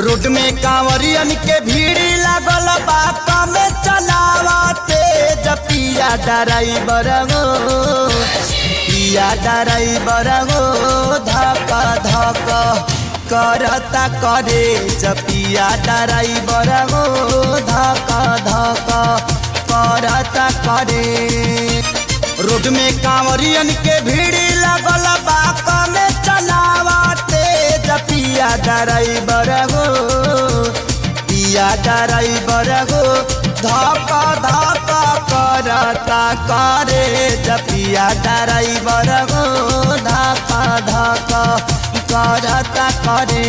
Road में कांवरियन के भीड़ लागल बा कम चलावते पिया ड्राइवर हो पिया ड्राइवर हो धक धक करता करे पिया ड्राइवर हो धक धक करता करे। रोड में कांवरियन के भीड़ लागल बा कम चलावते पिया ड्राइवर हो पिया ड्राइवर हो धक धक करता करे पिया ड्राइवर हो धक धक करता करे।